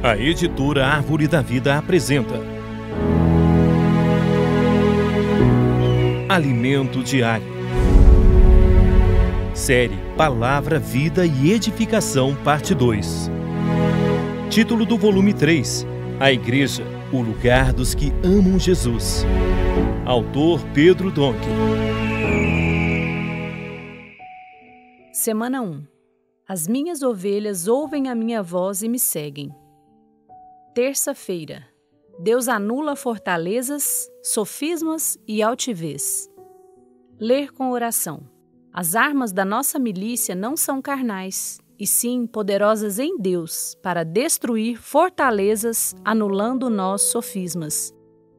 A editora Árvore da Vida apresenta Alimento Diário. Série Palavra, Vida e Edificação, parte 2. Título do volume 3: A Igreja, o lugar dos que amam Jesus. Autor Pedro Donk. Semana 1. As minhas ovelhas ouvem a minha voz e me seguem. Terça-feira. Deus anula fortalezas, sofismas e altivez. Ler com oração. As armas da nossa milícia não são carnais, e sim poderosas em Deus, para destruir fortalezas, anulando nós sofismas.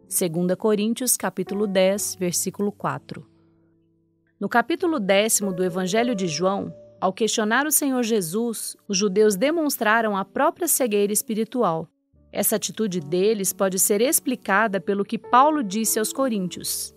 2 Coríntios, capítulo 10, versículo 4. No capítulo 10º do Evangelho de João, ao questionar o Senhor Jesus, os judeus demonstraram a própria cegueira espiritual. Essa atitude deles pode ser explicada pelo que Paulo disse aos coríntios.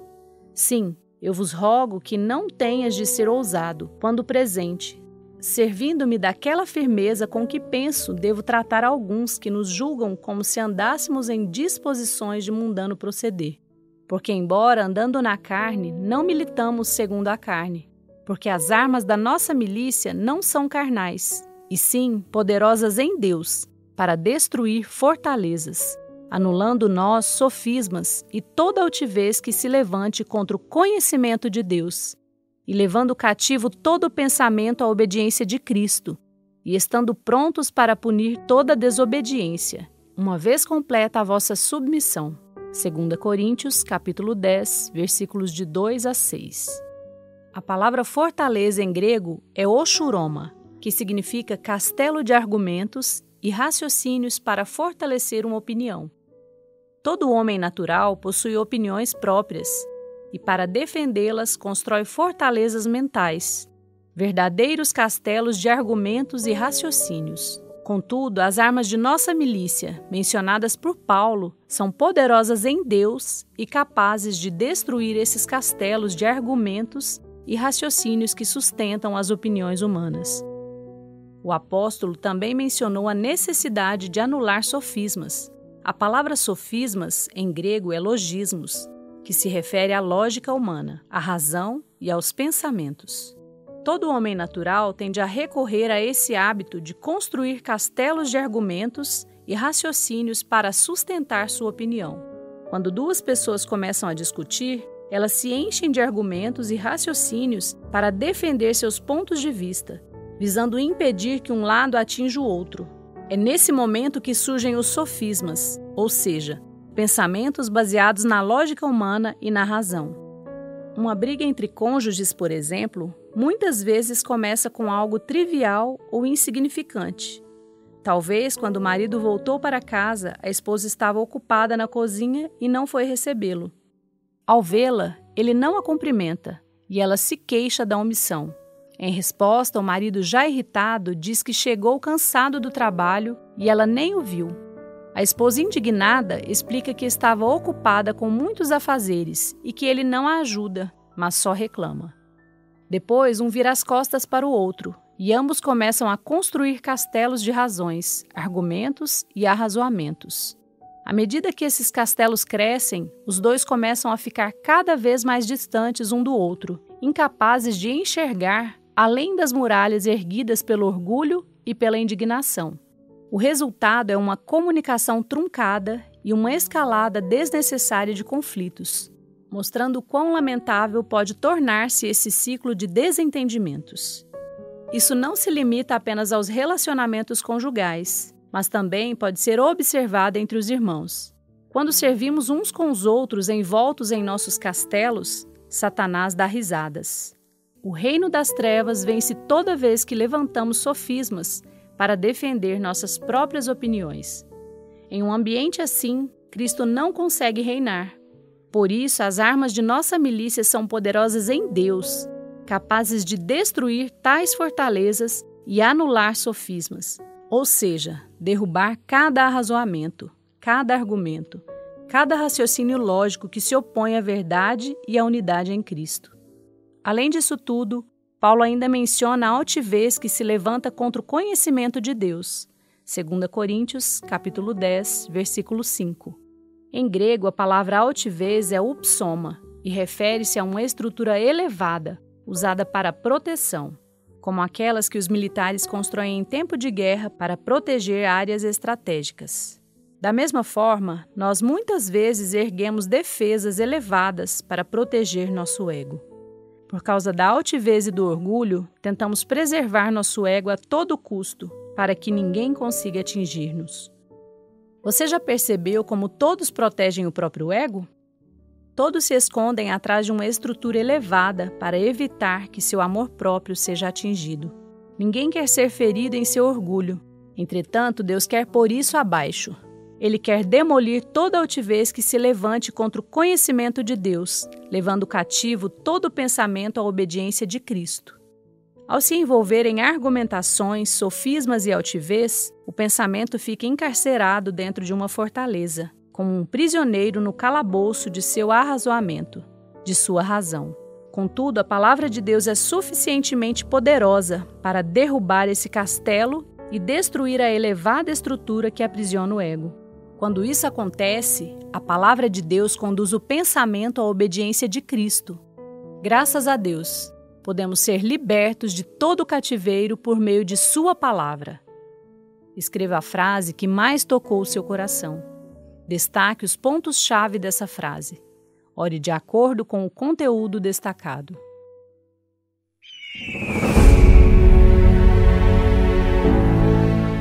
Sim, eu vos rogo que não tenhas de ser ousado, quando presente, servindo-me daquela firmeza com que penso devo tratar alguns que nos julgam como se andássemos em disposições de mundano proceder. Porque, embora andando na carne, não militamos segundo a carne, porque as armas da nossa milícia não são carnais, e sim poderosas em Deus, para destruir fortalezas, anulando nós sofismas e toda altivez que se levante contra o conhecimento de Deus, e levando cativo todo o pensamento à obediência de Cristo, e estando prontos para punir toda desobediência, uma vez completa a vossa submissão. 2 Coríntios, capítulo 10, versículos de 2 a 6. A palavra fortaleza em grego é oshuroma, que significa castelo de argumentos e raciocínios para fortalecer uma opinião. Todo homem natural possui opiniões próprias e, para defendê-las, constrói fortalezas mentais, verdadeiros castelos de argumentos e raciocínios. Contudo, as armas de nossa milícia, mencionadas por Paulo, são poderosas em Deus e capazes de destruir esses castelos de argumentos e raciocínios que sustentam as opiniões humanas. O apóstolo também mencionou a necessidade de anular sofismas. A palavra sofismas, em grego, é logismos, que se refere à lógica humana, à razão e aos pensamentos. Todo homem natural tende a recorrer a esse hábito de construir castelos de argumentos e raciocínios para sustentar sua opinião. Quando duas pessoas começam a discutir, elas se enchem de argumentos e raciocínios para defender seus pontos de vista, visando impedir que um lado atinja o outro. É nesse momento que surgem os sofismas, ou seja, pensamentos baseados na lógica humana e na razão. Uma briga entre cônjuges, por exemplo, muitas vezes começa com algo trivial ou insignificante. Talvez, quando o marido voltou para casa, a esposa estava ocupada na cozinha e não foi recebê-lo. Ao vê-la, ele não a cumprimenta e ela se queixa da omissão. Em resposta, o marido, já irritado, diz que chegou cansado do trabalho e ela nem o viu. A esposa, indignada, explica que estava ocupada com muitos afazeres e que ele não a ajuda, mas só reclama. Depois, um vira as costas para o outro e ambos começam a construir castelos de razões, argumentos e arrazoamentos. À medida que esses castelos crescem, os dois começam a ficar cada vez mais distantes um do outro, incapazes de enxergar além das muralhas erguidas pelo orgulho e pela indignação. O resultado é uma comunicação truncada e uma escalada desnecessária de conflitos, mostrando quão lamentável pode tornar-se esse ciclo de desentendimentos. Isso não se limita apenas aos relacionamentos conjugais, mas também pode ser observado entre os irmãos. Quando servimos uns com os outros envoltos em nossos castelos, Satanás dá risadas. O reino das trevas vence toda vez que levantamos sofismas para defender nossas próprias opiniões. Em um ambiente assim, Cristo não consegue reinar. Por isso, as armas de nossa milícia são poderosas em Deus, capazes de destruir tais fortalezas e anular sofismas, ou seja, derrubar cada arrazoamento, cada argumento, cada raciocínio lógico que se opõe à verdade e à unidade em Cristo. Além disso tudo, Paulo ainda menciona a altivez que se levanta contra o conhecimento de Deus, 2 Coríntios, capítulo 10, versículo 5. Em grego, a palavra altivez é upsoma e refere-se a uma estrutura elevada, usada para proteção, como aquelas que os militares constroem em tempo de guerra para proteger áreas estratégicas. Da mesma forma, nós muitas vezes erguemos defesas elevadas para proteger nosso ego. Por causa da altivez e do orgulho, tentamos preservar nosso ego a todo custo, para que ninguém consiga atingir-nos. Você já percebeu como todos protegem o próprio ego? Todos se escondem atrás de uma estrutura elevada para evitar que seu amor próprio seja atingido. Ninguém quer ser ferido em seu orgulho. Entretanto, Deus quer pôr isso abaixo. Ele quer demolir toda altivez que se levante contra o conhecimento de Deus, levando cativo todo o pensamento à obediência de Cristo. Ao se envolver em argumentações, sofismas e altivez, o pensamento fica encarcerado dentro de uma fortaleza, como um prisioneiro no calabouço de seu arrazoamento, de sua razão. Contudo, a palavra de Deus é suficientemente poderosa para derrubar esse castelo e destruir a elevada estrutura que aprisiona o ego. Quando isso acontece, a palavra de Deus conduz o pensamento à obediência de Cristo. Graças a Deus, podemos ser libertos de todo o cativeiro por meio de sua palavra. Escreva a frase que mais tocou o seu coração. Destaque os pontos-chave dessa frase. Ore de acordo com o conteúdo destacado.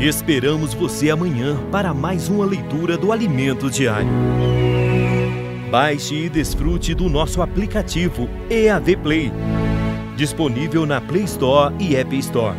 Esperamos você amanhã para mais uma leitura do Alimento Diário. Baixe e desfrute do nosso aplicativo EAV Play, disponível na Play Store e App Store.